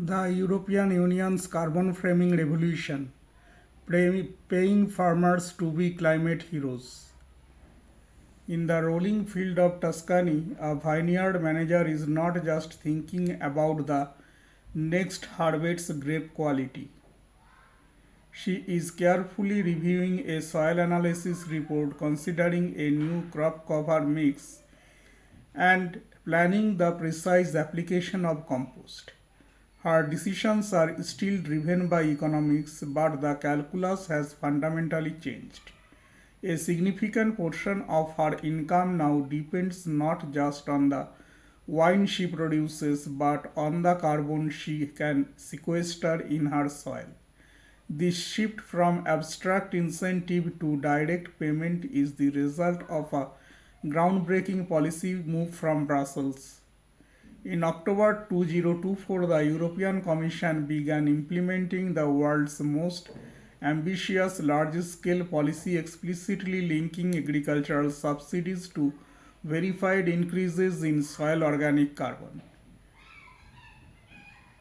The European Union's carbon framing revolution, paying farmers to be climate heroes. In the rolling field of Tuscany, a vineyard manager is not just thinking about the next harvest's grape quality. She is carefully reviewing a soil analysis report, considering a new crop cover mix, and planning the precise application of compost. Her decisions are still driven by economics, but the calculus has fundamentally changed. A significant portion of her income now depends not just on the wine she produces but on the carbon she can sequester in her soil. This shift from abstract incentive to direct payment is the result of a groundbreaking policy move from Brussels. In October 2024, the European Commission began implementing the world's most ambitious large scale policy, explicitly linking agricultural subsidies to verified increases in soil organic carbon.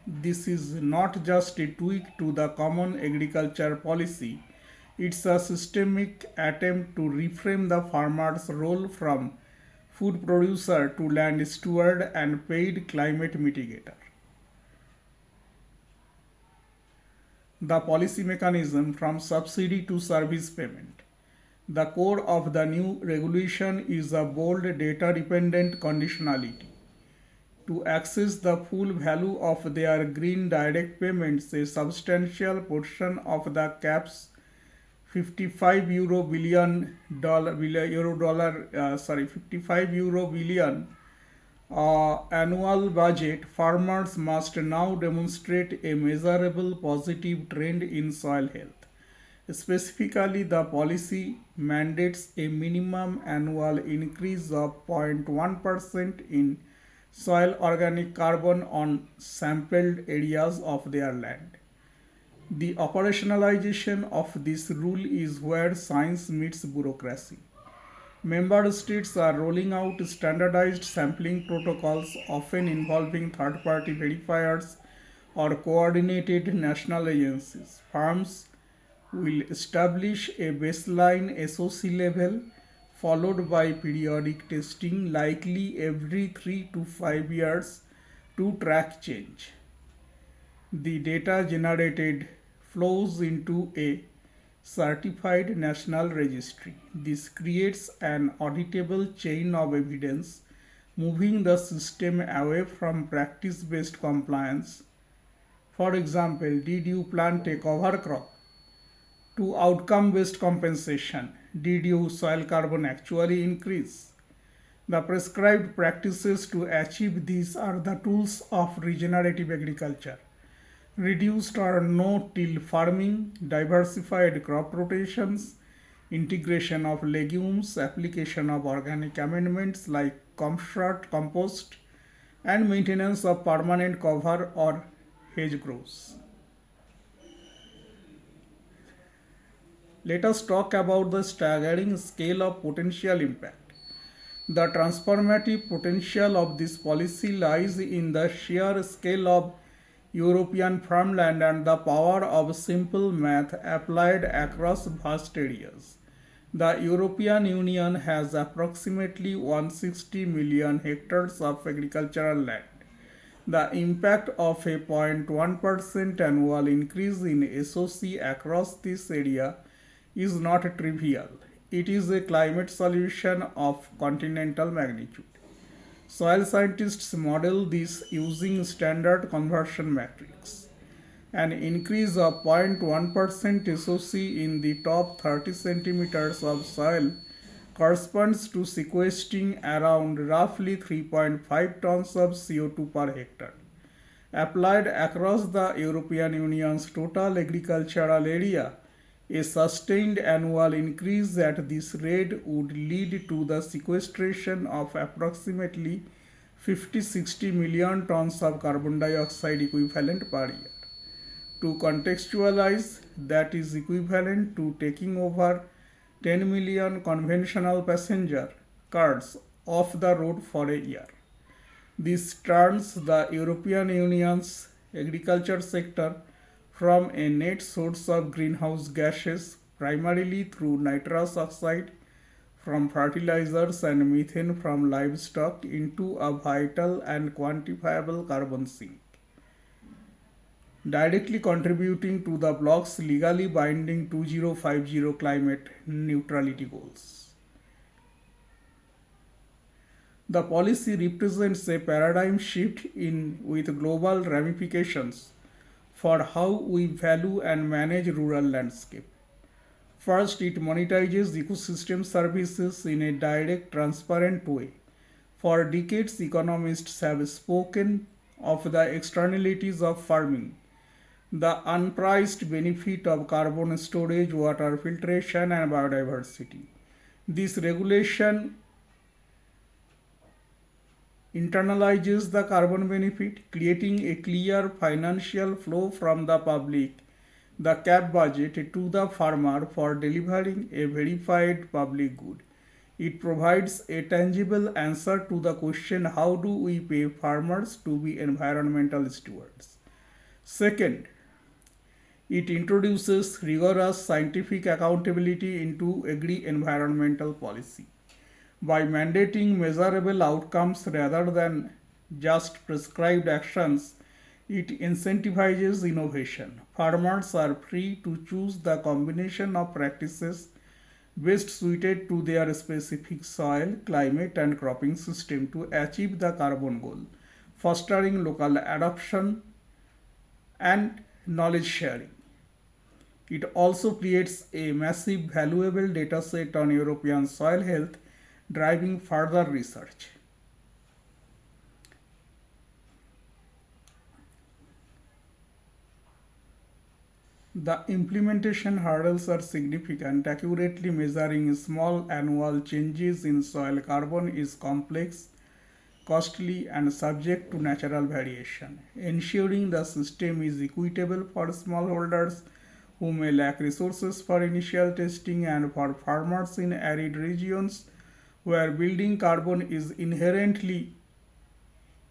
This is not just a tweak to the common agriculture policy, it's a systemic attempt to reframe the farmer's role from food producer to land steward and paid climate mitigator. The policy mechanism from subsidy to service payment. The core of the new regulation is a bold data dependent conditionality. To access the full value of their green direct payments, a substantial portion of the cap's 55 euro billion dollar, euro dollar 55 euro billion annual budget, farmers must now demonstrate a measurable positive trend in soil health. Specifically, the policy mandates a minimum annual increase of 0.1% in soil organic carbon on sampled areas of their land. The operationalization of this rule is where science meets bureaucracy. Member states are rolling out standardized sampling protocols, often involving third party verifiers or coordinated national agencies. Farms will establish a baseline SOC level followed by periodic testing, likely every 3 to 5 years, to track change. The data generated flows into a certified national registry. This creates an auditable chain of evidence, moving the system away from practice based compliance. For example, did you plant a cover crop? To outcome based compensation. Did your soil carbon actually increase? The prescribed practices to achieve these are the tools of regenerative agriculture: reduced or no till farming, diversified crop rotations, integration of legumes, application of organic amendments like compost, and maintenance of permanent cover or hedge grows. Let us talk about the staggering scale of potential impact. The transformative potential of this policy lies in the sheer scale of European farmland and the power of simple math applied across vast areas. The European Union has approximately 160 million hectares of agricultural land. The impact of a 0.1% annual increase in SOC across this area is not trivial. It is a climate solution of continental magnitude. Soil scientists model this using standard conversion metrics. An increase of 0.1% SOC in the top 30 centimeters of soil corresponds to sequestering around roughly 3.5 tons of CO2 per hectare. Applied across the European Union's total agricultural area, a sustained annual increase at this rate would lead to the sequestration of approximately 50-60 million tons of carbon dioxide equivalent per year. To contextualize, that is equivalent to taking over 10 million conventional passenger cars off the road for a year. This turns the European Union's agriculture sector from a net source of greenhouse gases, primarily through nitrous oxide from fertilizers and methane from livestock, into a vital and quantifiable carbon sink, directly contributing to the bloc's legally binding 2050 climate neutrality goals. The policy represents a paradigm shift with global ramifications for how we value and manage rural landscape. First, it monetizes ecosystem services in a direct, transparent way. For decades, economists have spoken of the externalities of farming, the unpriced benefit of carbon storage, water filtration, and biodiversity. This regulation internalizes the carbon benefit, creating a clear financial flow from the public, the CAP budget, to the farmer for delivering a verified public good. It provides a tangible answer to the question, how do we pay farmers to be environmental stewards? Second, it introduces rigorous scientific accountability into agri-environmental policy. By mandating measurable outcomes rather than just prescribed actions, it incentivizes innovation. Farmers are free to choose the combination of practices best suited to their specific soil, climate, and cropping system to achieve the carbon goal, fostering local adoption and knowledge sharing. It also creates a massive valuable data set on European soil health, driving further research. The implementation hurdles are significant. Accurately measuring small annual changes in soil carbon is complex, costly, and subject to natural variation. Ensuring the system is equitable for smallholders who may lack resources for initial testing and for farmers in arid regions where building carbon is inherently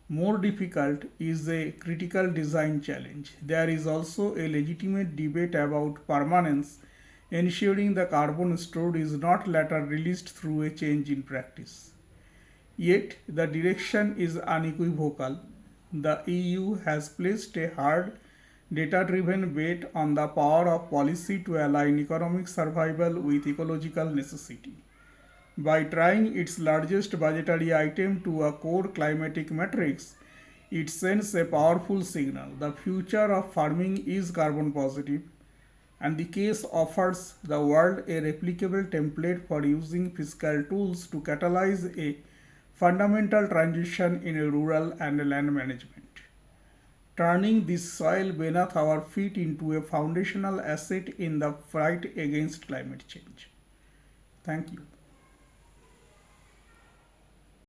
more difficult is a critical design challenge. There is also a legitimate debate about permanence, ensuring the carbon stored is not later released through a change in practice. Yet, the direction is unequivocal. The EU has placed a hard, data-driven bet on the power of policy to align economic survival with ecological necessity. By tying its largest budgetary item to a core climatic matrix, it sends a powerful signal. The future of farming is carbon positive, and the case offers the world a replicable template for using fiscal tools to catalyze a fundamental transition in rural and land management, turning this soil beneath our feet into a foundational asset in the fight against climate change. Thank you.